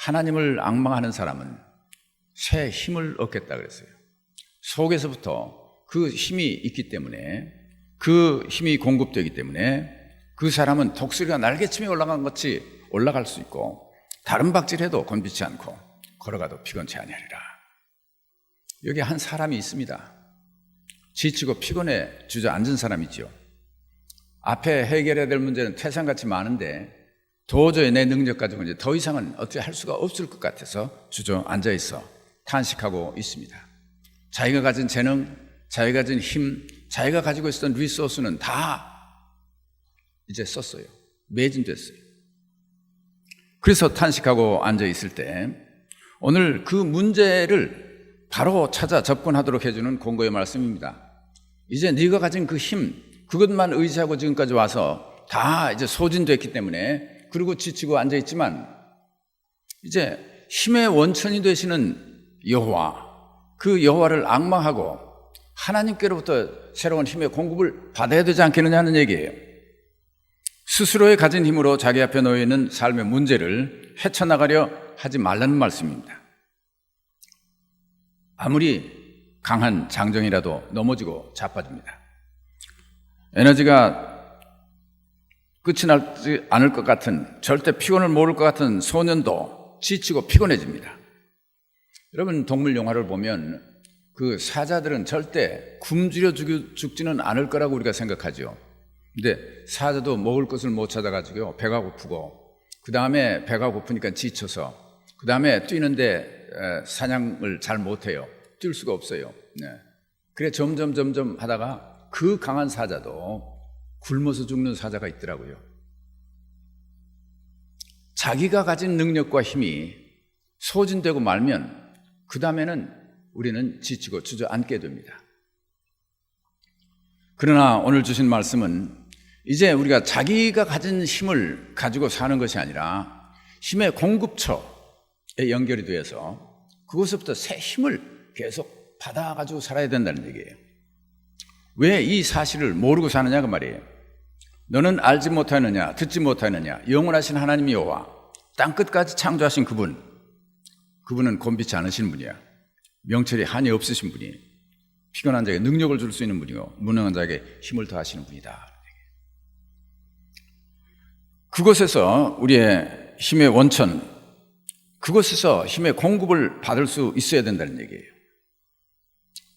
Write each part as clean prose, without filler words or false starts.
하나님을 앙망하는 사람은 새 힘을 얻겠다 그랬어요. 속에서부터 그 힘이 있기 때문에, 그 힘이 공급되기 때문에 그 사람은 독수리가 날개침에 올라간 것 같이 올라갈 수 있고, 다른 박질해도 곤비치 않고 걸어가도 피곤치 아니하리라. 여기 한 사람이 있습니다. 지치고 피곤해 주저앉은 사람이죠. 앞에 해결해야 될 문제는 태산같이 많은데 도저히 내 능력 가지고 이제 더 이상은 어떻게 할 수가 없을 것 같아서 주저앉아 있어 탄식하고 있습니다. 자기가 가진 재능, 자기가 가진 힘, 자기가 가지고 있었던 리소스는 다 이제 썼어요. 매진됐어요. 그래서 탄식하고 앉아 있을 때 오늘 그 문제를 바로 찾아 접근하도록 해주는 공고의 말씀입니다. 이제 네가 가진 그 힘, 그것만 의지하고 지금까지 와서 다 이제 소진됐기 때문에, 그리고 지치고 앉아 있지만 이제 힘의 원천이 되시는 여호와, 그 여호와를 앙망하고 하나님께로부터 새로운 힘의 공급을 받아야 되지 않겠느냐는 얘기예요. 스스로의 가진 힘으로 자기 앞에 놓여 있는 삶의 문제를 헤쳐나가려 하지 말라는 말씀입니다. 아무리 강한 장정이라도 넘어지고 자빠집니다. 에너지가 끝이 나지 않을 것 같은, 절대 피곤을 모를 것 같은 소년도 지치고 피곤해집니다. 여러분, 동물 영화를 보면 그 사자들은 절대 굶주려 죽지는 않을 거라고 우리가 생각하죠. 근데 사자도 먹을 것을 못 찾아가지고 배가 고프고, 그 다음에 배가 고프니까 지쳐서, 그 다음에 뛰는데 사냥을 잘 못해요. 뛸 수가 없어요. 네. 그래 점점 하다가 그 강한 사자도 굶어서 죽는 사자가 있더라고요. 자기가 가진 능력과 힘이 소진되고 말면 그 다음에는 우리는 지치고 주저앉게 됩니다. 그러나 오늘 주신 말씀은 이제 우리가 자기가 가진 힘을 가지고 사는 것이 아니라 힘의 공급처에 연결이 되어서 그것부터 새 힘을 계속 받아가지고 살아야 된다는 얘기예요. 왜 이 사실을 모르고 사느냐 그 말이에요. 너는 알지 못하느냐, 듣지 못하느냐, 영원하신 하나님 여호와, 땅끝까지 창조하신 그분은 곤비치 않으신 분이야. 명철이 한이 없으신 분이에요. 피곤한 자에게 능력을 줄 수 있는 분이고 무능한 자에게 힘을 더하시는 분이다. 그곳에서 우리의 힘의 원천, 그곳에서 힘의 공급을 받을 수 있어야 된다는 얘기예요.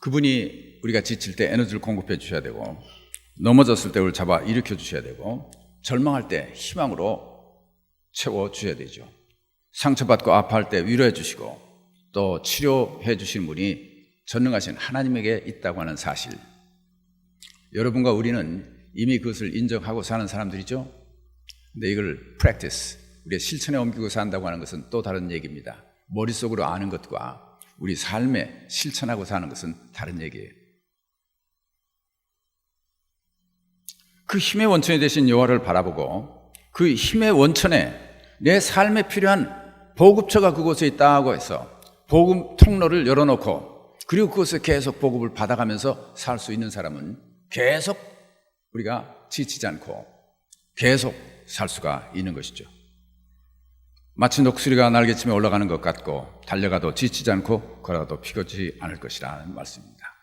그분이 우리가 지칠 때 에너지를 공급해 주셔야 되고, 넘어졌을 때 우리를 잡아 일으켜 주셔야 되고, 절망할 때 희망으로 채워 주셔야 되죠. 상처받고 아파할 때 위로해 주시고 또 치료해 주신 분이 전능하신 하나님에게 있다고 하는 사실, 여러분과 우리는 이미 그것을 인정하고 사는 사람들이죠. 근데 이걸 practice, 우리가 실천에 옮기고 산다고 하는 것은 또 다른 얘기입니다. 머릿속으로 아는 것과 우리 삶에 실천하고 사는 것은 다른 얘기예요. 그 힘의 원천이 되신 여호와를 바라보고 그 힘의 원천에 내 삶에 필요한 보급처가 그곳에 있다고 해서 복음 통로를 열어놓고, 그리고 그곳에 계속 보급을 받아가면서 살 수 있는 사람은 계속 우리가 지치지 않고 계속 살 수가 있는 것이죠. 마치 녹수리가 날개침에 올라가는 것 같고 달려가도 지치지 않고 걸어가도 피곤치 않을 것이라는 말씀입니다.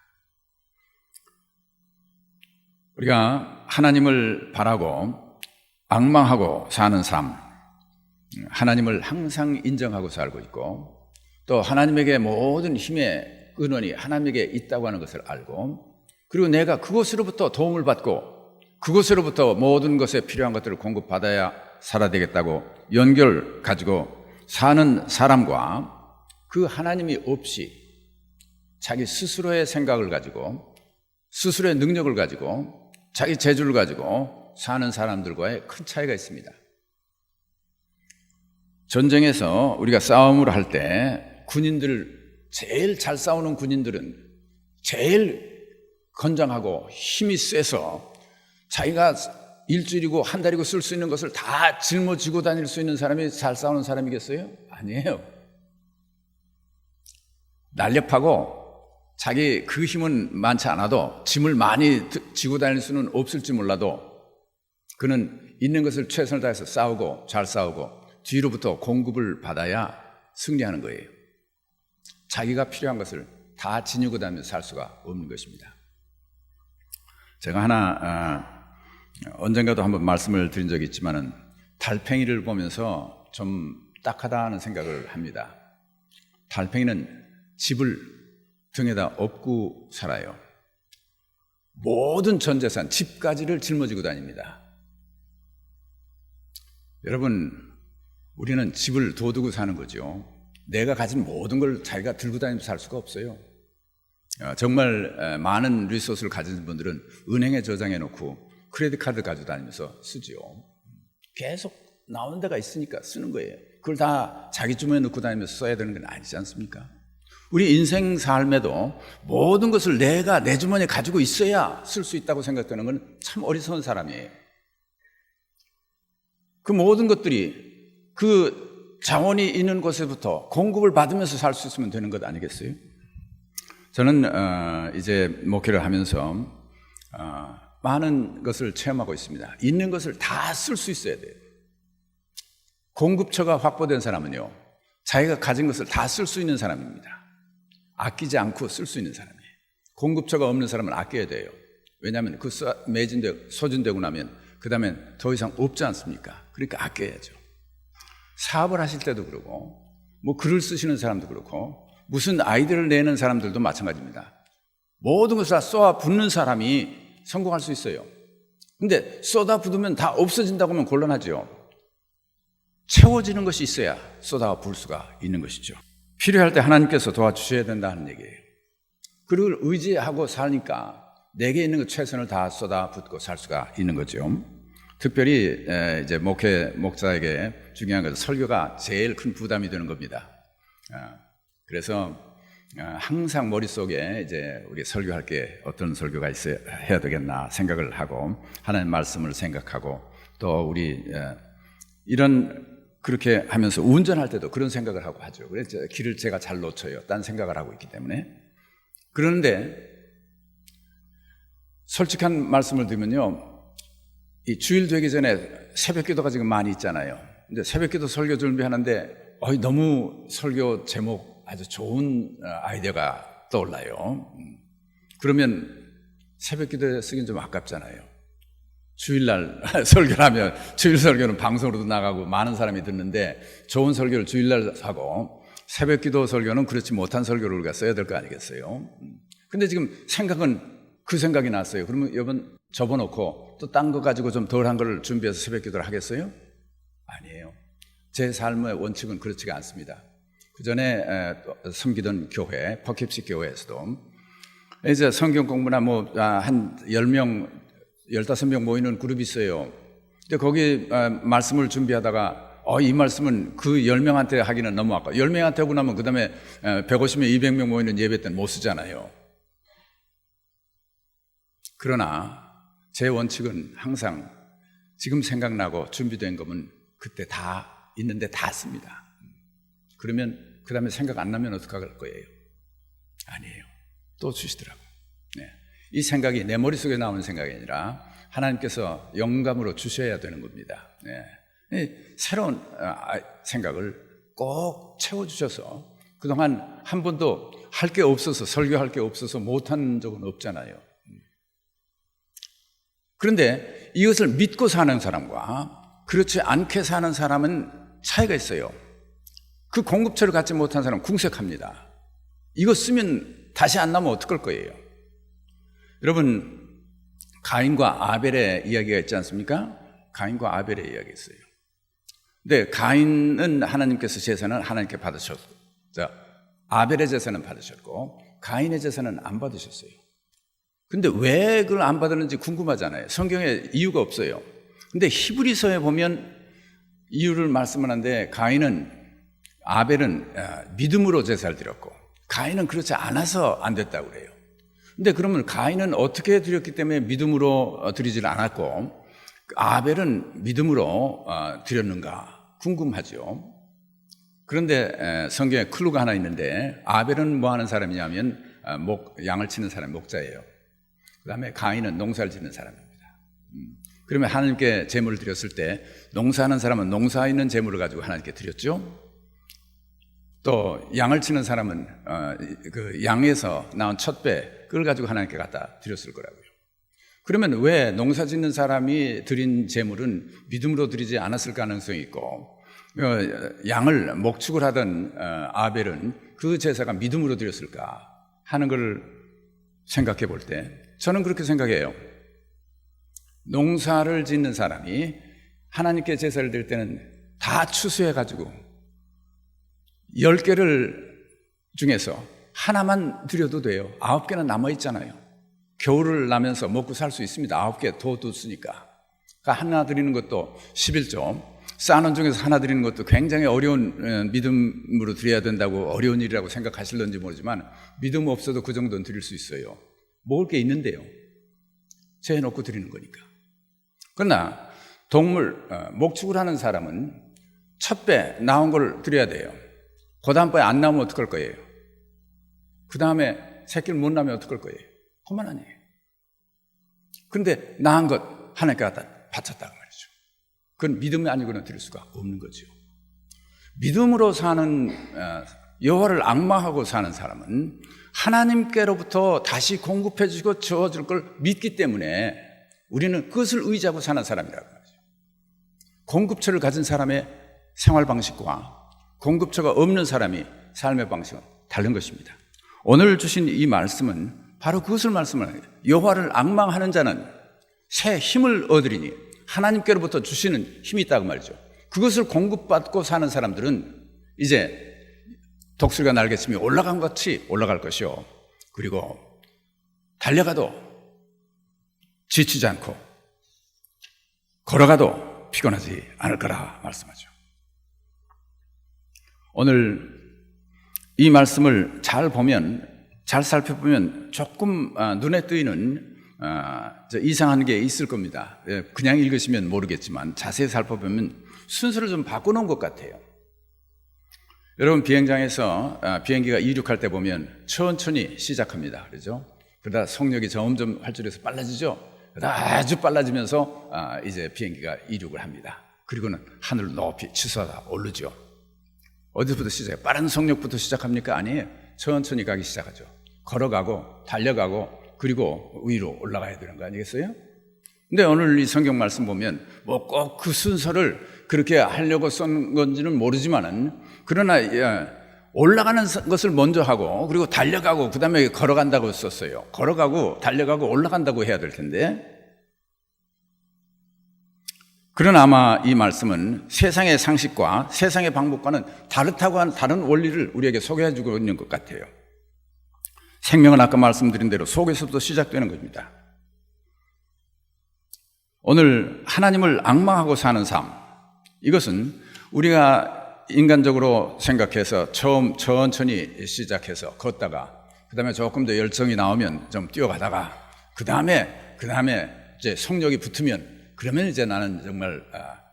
우리가 하나님을 바라고 앙망하고 사는 삶, 하나님을 항상 인정하고 살고 있고, 또 하나님에게 모든 힘의 근원이 하나님에게 있다고 하는 것을 알고, 그리고 내가 그곳으로부터 도움을 받고 그곳으로부터 모든 것에 필요한 것들을 공급받아야 살아야 되겠다고 연결 가지고 사는 사람과, 그 하나님이 없이 자기 스스로의 생각을 가지고 스스로의 능력을 가지고 자기 재주를 가지고 사는 사람들과의 큰 차이가 있습니다. 전쟁에서 우리가 싸움을 할 때 제일 잘 싸우는 군인들은 제일 건장하고 힘이 세서 자기가 일주일이고 한 달이고 쓸 수 있는 것을 다 짊어지고 다닐 수 있는 사람이 잘 싸우는 사람이겠어요? 아니에요. 날렵하고 자기 그 힘은 많지 않아도 짐을 많이 지고 다닐 수는 없을지 몰라도 그는 있는 것을 최선을 다해서 싸우고 잘 싸우고 뒤로부터 공급을 받아야 승리하는 거예요. 자기가 필요한 것을 다 지니고 다니면서 살 수가 없는 것입니다. 제가 하나 언젠가도 한번 말씀을 드린 적이 있지만은 달팽이를 보면서 좀 딱하다는 생각을 합니다. 달팽이는 집을 등에다 업고 살아요. 모든 전 재산, 집까지를 짊어지고 다닙니다. 여러분, 우리는 집을 둬두고 사는 거죠. 내가 가진 모든 걸 자기가 들고 다니면서 살 수가 없어요. 정말 많은 리소스를 가진 분들은 은행에 저장해 놓고 크레딧 카드 가지고 다니면서 쓰지요. 계속 나오는 데가 있으니까 쓰는 거예요. 그걸 다 자기 주머니에 넣고 다니면서 써야 되는 건 아니지 않습니까? 우리 인생 삶에도 모든 것을 내가 내 주머니에 가지고 있어야 쓸 수 있다고 생각되는 건 참 어리석은 사람이에요. 그 모든 것들이 그 자원이 있는 곳에부터 공급을 받으면서 살 수 있으면 되는 것 아니겠어요? 저는 이제 목회를 하면서 많은 것을 체험하고 있습니다. 있는 것을 다 쓸 수 있어야 돼요. 공급처가 확보된 사람은요, 자기가 가진 것을 다 쓸 수 있는 사람입니다. 아끼지 않고 쓸 수 있는 사람이에요. 공급처가 없는 사람은 아껴야 돼요. 왜냐하면 그 소진되고 나면 그 다음엔 더 이상 없지 않습니까? 그러니까 아껴야죠. 사업을 하실 때도 그러고, 뭐 글을 쓰시는 사람도 그렇고, 무슨 아이디어를 내는 사람들도 마찬가지입니다. 모든 것을 다 쏟아 붓는 사람이 성공할 수 있어요. 근데 쏟아 붓으면 다 없어진다고 하면 곤란하죠. 채워지는 것이 있어야 쏟아 부을 수가 있는 것이죠. 필요할 때 하나님께서 도와주셔야 된다는 얘기예요. 그걸 의지하고 사니까 내게 있는 것 최선을 다 쏟아 붓고 살 수가 있는 거죠. 특별히 이제 목자에게 중요한 것은 설교가 제일 큰 부담이 되는 겁니다. 그래서 항상 머릿속에 이제 우리 설교할 게 어떤 설교가 있어야 해야 되겠나 생각을 하고 하나님 말씀을 생각하고 또 우리 그렇게 하면서 운전할 때도 그런 생각을 하고 하죠. 그래서 길을 제가 잘 놓쳐요. 딴 생각을 하고 있기 때문에. 그런데 솔직한 말씀을 드리면요, 이 주일 되기 전에 새벽 기도가 지금 많이 있잖아요. 근데 새벽 기도 설교 준비하는데 너무 설교 제목 아주 좋은 아이디어가 떠올라요. 그러면 새벽 기도에 쓰긴 좀 아깝잖아요. 주일날 설교를 하면 주일 설교는 방송으로도 나가고 많은 사람이 듣는데 좋은 설교를 주일날 하고 새벽 기도 설교는 그렇지 못한 설교를 우리가 써야 될 거 아니겠어요? 근데 지금 그 생각이 났어요. 그러면 이번 접어놓고 또 딴 거 가지고 좀 덜한 걸 준비해서 새벽 기도를 하겠어요? 아니에요. 제 삶의 원칙은 그렇지가 않습니다. 그 전에 섬기던 교회, 퍼킵식 교회에서도 이제 성경 공부나 한 10명, 15명 모이는 그룹이 있어요. 근데 거기 말씀을 준비하다가 이 말씀은 그 10명한테 하기는 너무 아까워. 10명한테 하고 나면 그 다음에 150명, 200명 모이는 예배 때는 못 쓰잖아요. 그러나 제 원칙은 항상 지금 생각나고 준비된 거면 그때 다 있는데 다 씁니다. 그러면 그 다음에 생각 안 나면 어떡할 거예요? 아니에요. 또 주시더라고요. 네. 이 생각이 내 머릿속에 나오는 생각이 아니라 하나님께서 영감으로 주셔야 되는 겁니다. 네. 새로운 생각을 꼭 채워주셔서 그동안 한 번도 할 게 없어서 설교할 게 없어서 못한 적은 없잖아요. 그런데 이것을 믿고 사는 사람과 그렇지 않게 사는 사람은 차이가 있어요. 그 공급처를 갖지 못한 사람은 궁색합니다. 이거 쓰면 다시 안 나면 어떡할 거예요? 여러분, 가인과 아벨의 이야기가 있지 않습니까? 가인과 아벨의 이야기가 있어요. 근데 가인은 하나님께서 제사는 하나님께 받으셨고, 아벨의 제사는 받으셨고 가인의 제사는 안 받으셨어요. 근데 왜 그걸 안 받았는지 궁금하잖아요. 성경에 이유가 없어요. 근데 히브리서에 보면 이유를 말씀하는데 아벨은 믿음으로 제사를 드렸고 가인은 그렇지 않아서 안 됐다고 그래요. 근데 그러면 가인은 어떻게 드렸기 때문에 믿음으로 드리질 않았고 아벨은 믿음으로 드렸는가 궁금하죠. 그런데 성경에 클루가 하나 있는데 아벨은 뭐 하는 사람이냐면 양을 치는 사람, 목자예요. 그 다음에 가인은 농사를 짓는 사람입니다. 그러면 하나님께 제물을 드렸을 때 농사하는 사람은 농사 있는 제물을 가지고 하나님께 드렸죠. 또 양을 치는 사람은 그 양에서 나온 첫 배 그걸 가지고 하나님께 갖다 드렸을 거라고요. 그러면 왜 농사 짓는 사람이 드린 제물은 믿음으로 드리지 않았을 가능성이 있고 양을 목축을 하던 아벨은 그 제사가 믿음으로 드렸을까 하는 걸 생각해 볼 때 저는 그렇게 생각해요. 농사를 짓는 사람이 하나님께 제사를 드릴 때는 다 추수해 가지고 10개를 중에서 하나만 드려도 돼요. 9개는 남아있잖아요. 겨울을 나면서 먹고 살 수 있습니다. 9개 더 뒀으니까. 그러니까 하나 드리는 것도 11조, 쌓아놓은 중에서 하나 드리는 것도 굉장히 어려운 믿음으로 드려야 된다고 어려운 일이라고 생각하실런지 모르지만 믿음 없어도 그 정도는 드릴 수 있어요. 먹을 게 있는데요. 재해놓고 드리는 거니까. 그러나 동물, 목축을 하는 사람은 첫 배 나온 걸 드려야 돼요. 그 다음번에 안 나오면 어떡할 거예요? 그 다음에 새끼를 못 낳으면 어떡할 거예요? 그만 아니에요. 그런데 나은 것 하나님께 갖다 바쳤다고 말이죠. 그건 믿음이 아니고는 드릴 수가 없는 거죠. 믿음으로 사는 여호와를 앙망하고 사는 사람은 하나님께로부터 다시 공급해 주시고 주어줄 걸 믿기 때문에 우리는 그것을 의지하고 사는 사람이라고 말이죠. 공급처를 가진 사람의 생활 방식과 공급처가 없는 사람이 삶의 방식은 다른 것입니다. 오늘 주신 이 말씀은 바로 그것을 말씀하는 거예요. 여호와를 앙망하는 자는 새 힘을 얻으리니 하나님께로부터 주시는 힘이 있다고 말이죠. 그것을 공급받고 사는 사람들은 이제 독수리가 날개치며 올라간 것 같이 올라갈 것이요. 그리고 달려가도 지치지 않고 걸어가도 피곤하지 않을 거라 말씀하죠. 오늘 이 말씀을 잘 보면, 잘 살펴보면 조금 눈에 띄는 이상한 게 있을 겁니다. 그냥 읽으시면 모르겠지만 자세히 살펴보면 순서를 좀 바꿔놓은 것 같아요. 여러분 비행장에서 비행기가 이륙할 때 보면 천천히 시작합니다. 그렇죠? 그러다 속력이 점점 활주로에서 빨라지죠. 그러다 아주 빨라지면서 이제 비행기가 이륙을 합니다. 그리고는 하늘을 높이 치솟아 오르죠. 어디서부터 시작해요? 빠른 속력부터 시작합니까? 아니에요. 천천히 가기 시작하죠. 걸어가고 달려가고 그리고 위로 올라가야 되는 거 아니겠어요? 근데 오늘 이 성경 말씀 보면 뭐 꼭 그 순서를 그렇게 하려고 쓴 건지는 모르지만은 그러나 올라가는 것을 먼저 하고 그리고 달려가고 그 다음에 걸어간다고 썼어요. 걸어가고 달려가고 올라간다고 해야 될 텐데 그러나 아마 이 말씀은 세상의 상식과 세상의 방법과는 다르다고 하는 다른 원리를 우리에게 소개해 주고 있는 것 같아요. 생명은 아까 말씀드린 대로 속에서부터 시작되는 겁니다. 오늘 하나님을 앙망하고 사는 삶, 이것은 우리가 인간적으로 생각해서 처음 천천히 시작해서 걷다가 그 다음에 조금 더 열정이 나오면 좀 뛰어가다가 그 다음에 이제 속력이 붙으면 그러면 이제 나는 정말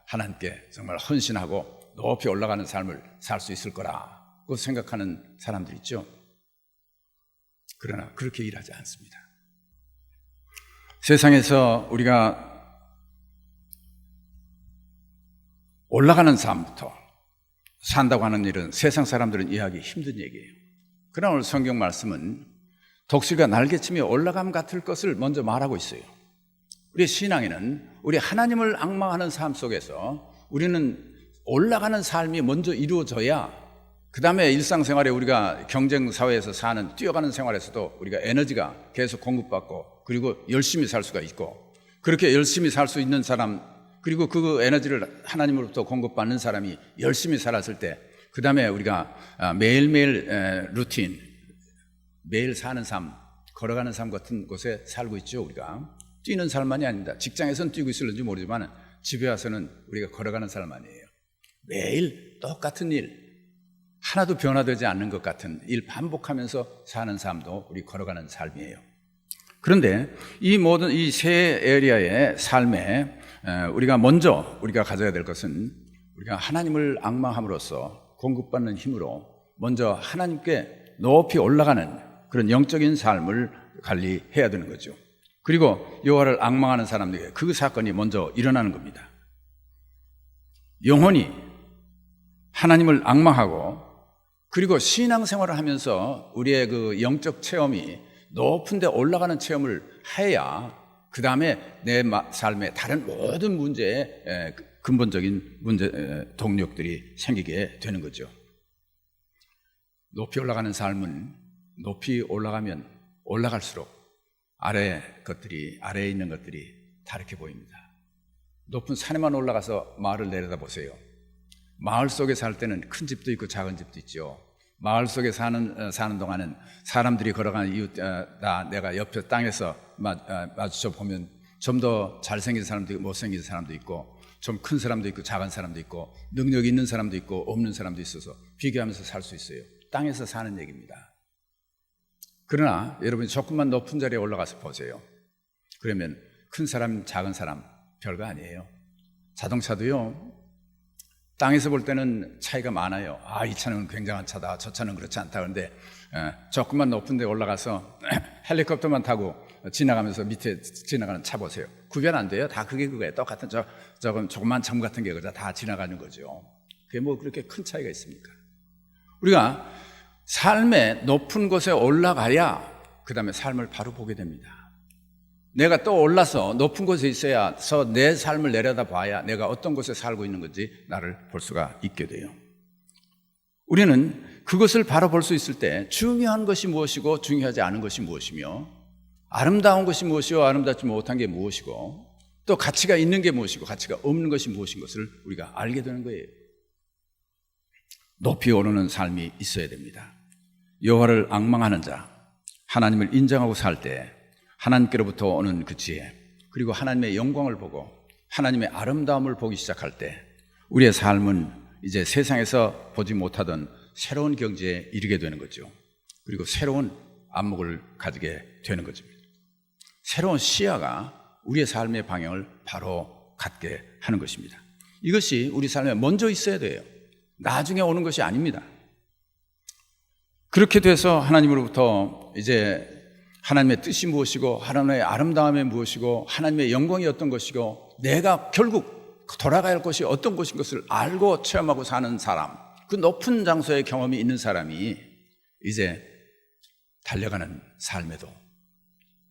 하나님께 정말 헌신하고 높이 올라가는 삶을 살 수 있을 거라고 생각하는 사람들 있죠. 그러나 그렇게 일하지 않습니다. 세상에서 우리가 올라가는 삶부터 산다고 하는 일은 세상 사람들은 이해하기 힘든 얘기예요. 그러나 오늘 성경 말씀은 독수리가 날개치며 올라감 같을 것을 먼저 말하고 있어요. 우리 신앙에는 우리 하나님을 앙망하는 삶 속에서 우리는 올라가는 삶이 먼저 이루어져야 그 다음에 일상생활에 우리가 경쟁사회에서 사는 뛰어가는 생활에서도 우리가 에너지가 계속 공급받고 그리고 열심히 살 수가 있고 그렇게 열심히 살 수 있는 사람 그리고 그 에너지를 하나님으로부터 공급받는 사람이 열심히 살았을 때 그 다음에 우리가 매일매일 루틴 매일 사는 삶 걸어가는 삶 같은 곳에 살고 있죠. 우리가 뛰는 삶만이 아닙니다. 직장에서는 뛰고 있을는지 모르지만 집에 와서는 우리가 걸어가는 삶 아니에요. 매일 똑같은 일 하나도 변화되지 않는 것 같은 일 반복하면서 사는 삶도 우리 걸어가는 삶이에요. 그런데 이 모든 이 세 에리아의 삶에 우리가 먼저 우리가 가져야 될 것은 우리가 하나님을 앙망함으로써 공급받는 힘으로 먼저 하나님께 높이 올라가는 그런 영적인 삶을 관리해야 되는 거죠. 그리고 여호와를 앙망하는 사람들에게 그 사건이 먼저 일어나는 겁니다. 영혼이 하나님을 앙망하고 그리고 신앙생활을 하면서 우리의 그 영적 체험이 높은 데 올라가는 체험을 해야 그 다음에 내 삶의 다른 모든 문제에 근본적인 동력들이 생기게 되는 거죠. 높이 올라가는 삶은 높이 올라가면 올라갈수록 아래에 있는 것들이 다르게 보입니다. 높은 산에만 올라가서 마을을 내려다보세요. 마을 속에 살 때는 큰 집도 있고 작은 집도 있죠. 마을 속에 사는 동안은 사람들이 걸어가는 내가 옆에 땅에서 마주쳐 보면 좀 더 잘생긴 사람도 있고 못생긴 사람도 있고 좀 큰 사람도 있고 작은 사람도 있고 능력 있는 사람도 있고 없는 사람도 있어서 비교하면서 살 수 있어요. 땅에서 사는 얘기입니다. 그러나 여러분이 조금만 높은 자리에 올라가서 보세요. 그러면 큰 사람, 작은 사람 별거 아니에요. 자동차도요, 땅에서 볼 때는 차이가 많아요. 이 차는 굉장한 차다, 저 차는 그렇지 않다. 그런데 조금만 높은 데 올라가서 헬리콥터만 타고 지나가면서 밑에 지나가는 차 보세요. 구별 안 돼요. 다 그거예요. 똑같은 조그만 점 같은 게 그저 다 지나가는 거죠. 그게 뭐 그렇게 큰 차이가 있습니까? 우리가 삶의 높은 곳에 올라가야 그 다음에 삶을 바로 보게 됩니다. 내가 또 올라서 높은 곳에 있어야서 내 삶을 내려다봐야 내가 어떤 곳에 살고 있는 건지 나를 볼 수가 있게 돼요. 우리는 그것을 바로 볼 수 있을 때 중요한 것이 무엇이고 중요하지 않은 것이 무엇이며 아름다운 것이 무엇이고 아름답지 못한 게 무엇이고 또 가치가 있는 게 무엇이고 가치가 없는 것이 무엇인 것을 우리가 알게 되는 거예요. 높이 오르는 삶이 있어야 됩니다. 여호와를 앙망하는 자, 하나님을 인정하고 살 때 하나님께로부터 오는 그 지혜, 그리고 하나님의 영광을 보고 하나님의 아름다움을 보기 시작할 때 우리의 삶은 이제 세상에서 보지 못하던 새로운 경지에 이르게 되는 거죠. 그리고 새로운 안목을 가지게 되는 것입니다. 새로운 시야가 우리의 삶의 방향을 바로 갖게 하는 것입니다. 이것이 우리 삶에 먼저 있어야 돼요. 나중에 오는 것이 아닙니다. 그렇게 돼서 하나님으로부터 이제 하나님의 뜻이 무엇이고 하나님의 아름다움이 무엇이고 하나님의 영광이 어떤 것이고 내가 결국 돌아가야 할 것이 어떤 것인 것을 알고 체험하고 사는 사람, 그 높은 장소의 경험이 있는 사람이 이제 달려가는 삶에도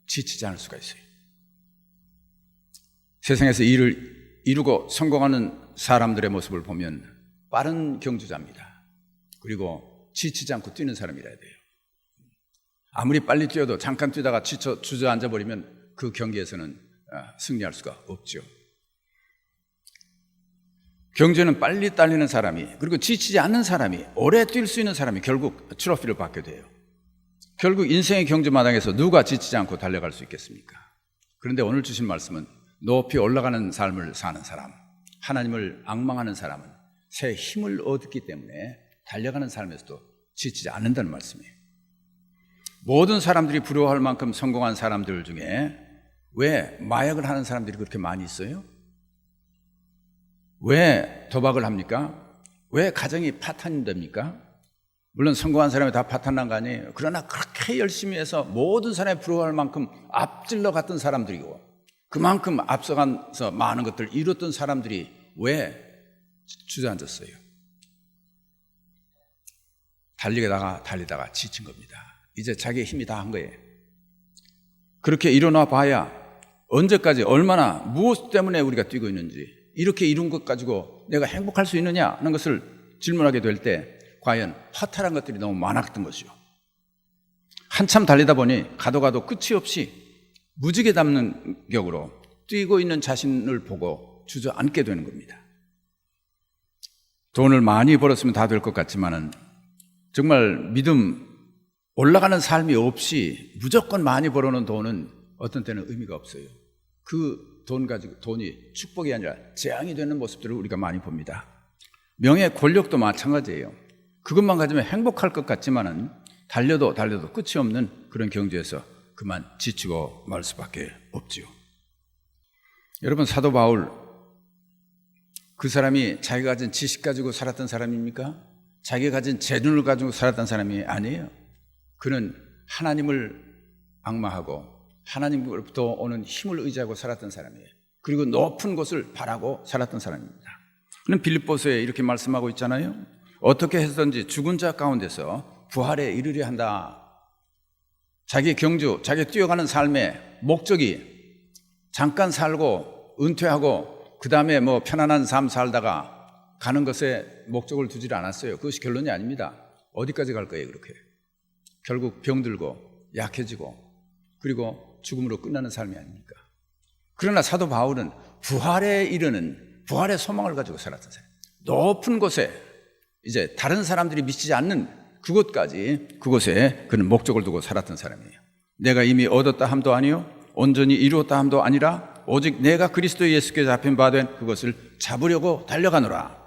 지치지 않을 수가 있어요. 세상에서 일을 이루고 성공하는 사람들의 모습을 보면 빠른 경주자입니다. 그리고 지치지 않고 뛰는 사람이라야 돼요. 아무리 빨리 뛰어도 잠깐 뛰다가 지쳐 주저앉아 버리면 그 경기에서는 승리할 수가 없죠. 경주는 빨리 달리는 사람이, 그리고 지치지 않는 사람이, 오래 뛸 수 있는 사람이 결국 트로피를 받게 돼요. 결국 인생의 경주 마당에서 누가 지치지 않고 달려갈 수 있겠습니까? 그런데 오늘 주신 말씀은 높이 올라가는 삶을 사는 사람, 하나님을 앙망하는 사람은 새 힘을 얻기 때문에 달려가는 삶에서도 지치지 않는다는 말씀이에요. 모든 사람들이 부러워할 만큼 성공한 사람들 중에 왜 마약을 하는 사람들이 그렇게 많이 있어요? 왜 도박을 합니까? 왜 가정이 파탄이 됩니까? 물론 성공한 사람이 다 파탄난 거 아니에요. 그러나 그렇게 열심히 해서 모든 사람이 부러워할 만큼 앞질러 갔던 사람들이고 그만큼 앞서가서 많은 것들을 이뤘던 사람들이 왜 주저앉았어요? 달리다가 지친 겁니다. 이제 자기의 힘이 다 한 거예요. 그렇게 일어나 봐야 언제까지 얼마나 무엇 때문에 우리가 뛰고 있는지, 이렇게 이룬 것 가지고 내가 행복할 수 있느냐 하는 것을 질문하게 될 때 과연 허탈한 것들이 너무 많았던 것이요. 한참 달리다 보니 가도 끝이 없이 무지개 담는 격으로 뛰고 있는 자신을 보고 주저앉게 되는 겁니다. 돈을 많이 벌었으면 다 될 것 같지만은 정말 올라가는 삶이 없이 무조건 많이 벌어놓은 돈은 어떤 때는 의미가 없어요. 그 돈이 축복이 아니라 재앙이 되는 모습들을 우리가 많이 봅니다. 명예, 권력도 마찬가지예요. 그것만 가지면 행복할 것 같지만은 달려도 끝이 없는 그런 경주에서 그만 지치고 말 수밖에 없지요. 여러분, 사도 바울, 그 사람이 자기가 가진 지식 가지고 살았던 사람입니까? 자기가 가진 재능을 가지고 살았던 사람이 아니에요. 그는 하나님을 앙망하고 하나님으로부터 오는 힘을 의지하고 살았던 사람이에요. 그리고 높은 곳을 바라고 살았던 사람입니다. 그는 빌립보서에 이렇게 말씀하고 있잖아요. 어떻게 해서든지 죽은 자 가운데서 부활에 이르려 한다. 자기 경주, 자기 뛰어가는 삶의 목적이 잠깐 살고 은퇴하고 그 다음에 뭐 편안한 삶 살다가 가는 것에 목적을 두질 않았어요. 그것이 결론이 아닙니다. 어디까지 갈 거예요, 그렇게? 결국 병들고 약해지고 그리고 죽음으로 끝나는 삶이 아닙니까? 그러나 사도 바울은 부활에 이르는 부활의 소망을 가지고 살았던 사람. 높은 곳에 이제 다른 사람들이 미치지 않는 그곳에 그는 목적을 두고 살았던 사람이에요. 내가 이미 얻었다 함도 아니요 온전히 이루었다 함도 아니라 오직 내가 그리스도 예수께 잡힌 바 된 그것을 잡으려고 달려가노라.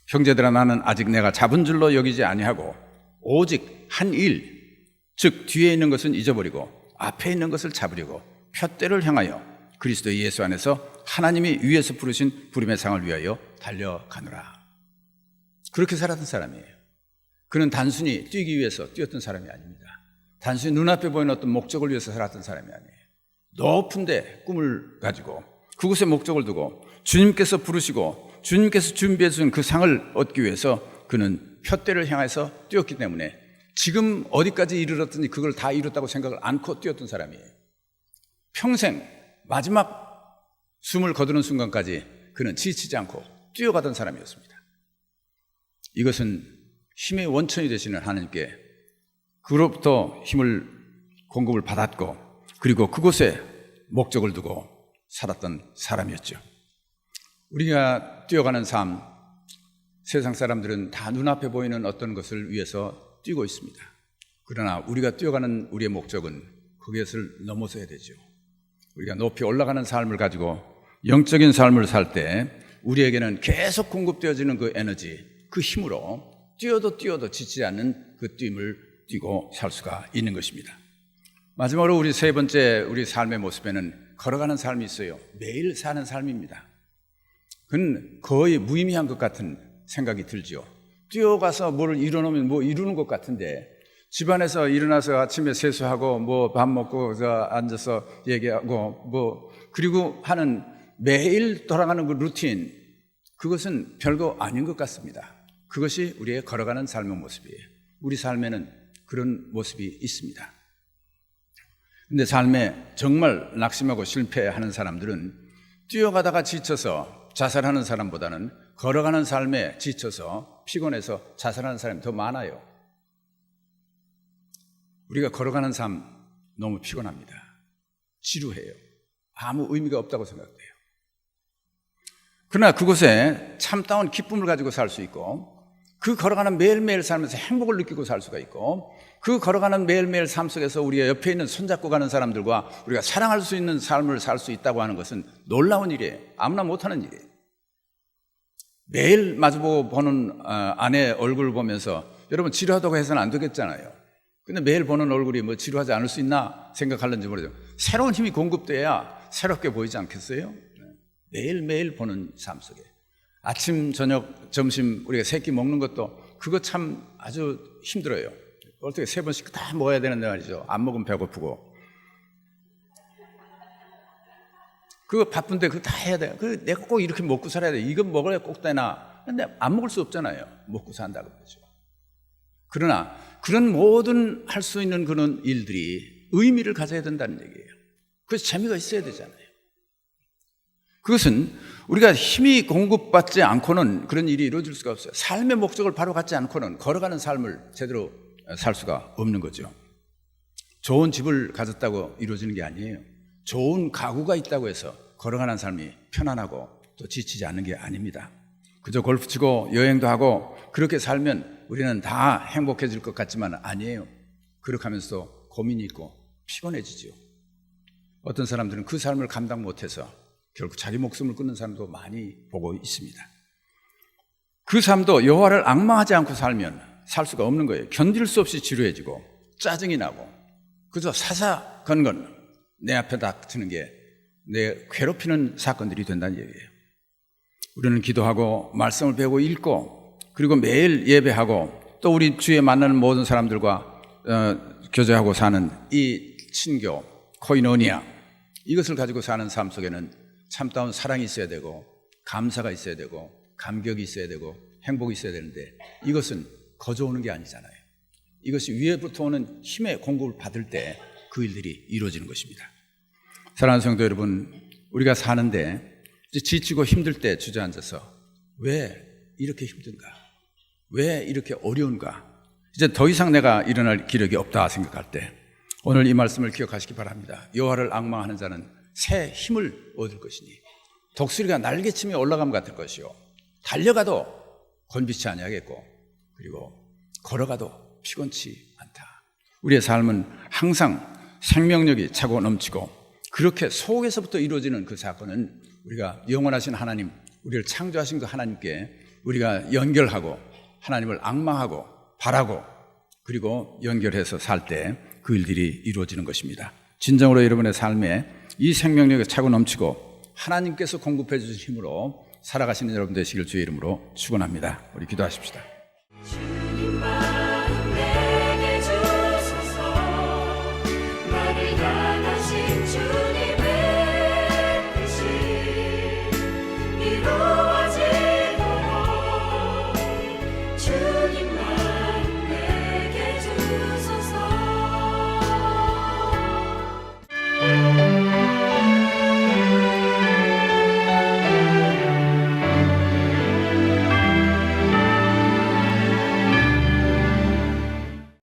형제들아, 나는 아직 내가 잡은 줄로 여기지 아니하고 오직 한 일, 즉 뒤에 있는 것은 잊어버리고 앞에 있는 것을 잡으려고 푯대를 향하여 그리스도 예수 안에서 하나님이 위에서 부르신 부름의 상을 위하여 달려가노라. 그렇게 살았던 사람이에요. 그는 단순히 뛰기 위해서 뛰었던 사람이 아닙니다. 단순히 눈앞에 보이는 어떤 목적을 위해서 살았던 사람이 아니에요. 높은 데 꿈을 가지고 그곳에 목적을 두고 주님께서 부르시고 주님께서 준비해 주신 그 상을 얻기 위해서 그는 푯대를 향해서 뛰었기 때문에 지금 어디까지 이르렀든지 그걸 다 이뤘다고 생각을 않고 뛰었던 사람이에요. 평생 마지막 숨을 거두는 순간까지 그는 지치지 않고 뛰어가던 사람이었습니다. 이것은 힘의 원천이 되시는 하나님께 그로부터 힘을 공급을 받았고 그리고 그곳에 목적을 두고 살았던 사람이었죠. 우리가 뛰어가는 삶, 세상 사람들은 다 눈앞에 보이는 어떤 것을 위해서 뛰고 있습니다. 그러나 우리가 뛰어가는 우리의 목적은 그것을 넘어서야 되죠. 우리가 높이 올라가는 삶을 가지고 영적인 삶을 살 때 우리에게는 계속 공급되어지는 그 에너지, 그 힘으로 뛰어도 지치지 않는 그 뛰임을 뛰고 살 수가 있는 것입니다. 마지막으로 우리 세 번째 우리 삶의 모습에는 걸어가는 삶이 있어요. 매일 사는 삶입니다. 그건 거의 무의미한 것 같은 생각이 들죠. 뛰어가서 뭐를 이뤄놓으면 뭐 이루는 것 같은데 집안에서 일어나서 아침에 세수하고 뭐 밥 먹고 앉아서 얘기하고 뭐 그리고 하는 매일 돌아가는 그 루틴, 그것은 별거 아닌 것 같습니다. 그것이 우리의 걸어가는 삶의 모습이에요. 우리 삶에는 그런 모습이 있습니다. 근데 삶에 정말 낙심하고 실패하는 사람들은 뛰어가다가 지쳐서 자살하는 사람보다는 걸어가는 삶에 지쳐서 피곤해서 자살하는 사람이 더 많아요. 우리가 걸어가는 삶 너무 피곤합니다. 지루해요. 아무 의미가 없다고 생각돼요. 그러나 그곳에 참다운 기쁨을 가지고 살 수 있고 그 걸어가는 매일매일 삶에서 행복을 느끼고 살 수가 있고 그 걸어가는 매일매일 삶 속에서 우리가 옆에 있는 손잡고 가는 사람들과 우리가 사랑할 수 있는 삶을 살 수 있다고 하는 것은 놀라운 일이에요. 아무나 못하는 일이에요. 매일 마주보고 보는 아내 얼굴을 보면서 여러분 지루하다고 해서는 안 되겠잖아요. 근데 매일 보는 얼굴이 뭐 지루하지 않을 수 있나 생각하는지 모르죠. 새로운 힘이 공급돼야 새롭게 보이지 않겠어요? 매일매일 보는 삶 속에 아침, 저녁, 점심 우리가 세 끼 먹는 것도 그거 참 아주 힘들어요. 어떻게 세 번씩 다 먹어야 되는데 말이죠. 안 먹으면 배고프고 그거 바쁜데 그거 다 해야 돼요. 내가 꼭 이렇게 먹고 살아야 돼. 이건 먹어야 꼭 되나. 근데 안 먹을 수 없잖아요. 먹고 산다고 그러죠. 그러나 그런 모든 할 수 있는 그런 일들이 의미를 가져야 된다는 얘기예요. 그래서 재미가 있어야 되잖아요. 그것은 우리가 힘이 공급받지 않고는 그런 일이 이루어질 수가 없어요. 삶의 목적을 바로 갖지 않고는 걸어가는 삶을 제대로 살 수가 없는 거죠. 좋은 집을 가졌다고 이루어지는 게 아니에요. 좋은 가구가 있다고 해서 걸어가는 삶이 편안하고 또 지치지 않는 게 아닙니다. 그저 골프 치고 여행도 하고 그렇게 살면 우리는 다 행복해질 것 같지만 아니에요. 그렇게 하면서 고민이 있고 피곤해지죠. 어떤 사람들은 그 삶을 감당 못해서 결국 자기 목숨을 끊는 사람도 많이 보고 있습니다. 그 삶도 여호와를 앙망하지 않고 살면 살 수가 없는 거예요. 견딜 수 없이 지루해지고 짜증이 나고 그저 사사건건 내 앞에 닥치는 게 내 괴롭히는 사건들이 된다는 얘기예요. 우리는 기도하고 말씀을 배우고 읽고 그리고 매일 예배하고 또 우리 주위에 만나는 모든 사람들과 교제하고 사는 이 친교, 코이노니아, 이것을 가지고 사는 삶 속에는 참다운 사랑이 있어야 되고 감사가 있어야 되고 감격이 있어야 되고 행복이 있어야 되는데 이것은 거저 오는 게 아니잖아요. 이것이 위에부터 오는 힘의 공급을 받을 때 그 일들이 이루어지는 것입니다. 사랑하는 성도 여러분, 우리가 사는데 이제 지치고 힘들 때 주저앉아서 왜 이렇게 힘든가? 왜 이렇게 어려운가? 이제 더 이상 내가 일어날 기력이 없다 생각할 때 오늘 이 말씀을 기억하시기 바랍니다. 여호와를 앙망하는 자는 새 힘을 얻을 것이니 독수리가 날개침에 올라감 같을 것이요 달려가도 건비치 아니하겠고 그리고 걸어가도 피곤치 않다. 우리의 삶은 항상 생명력이 차고 넘치고 그렇게 속에서부터 이루어지는 그 사건은 우리가 영원하신 하나님, 우리를 창조하신 그 하나님께 우리가 연결하고 하나님을 앙망하고 바라고 그리고 연결해서 살 때 그 일들이 이루어지는 것입니다. 진정으로 여러분의 삶에 이 생명력이 차고 넘치고 하나님께서 공급해 주신 힘으로 살아가시는 여러분 되시길 주의 이름으로 축원합니다. 우리 기도하십시다.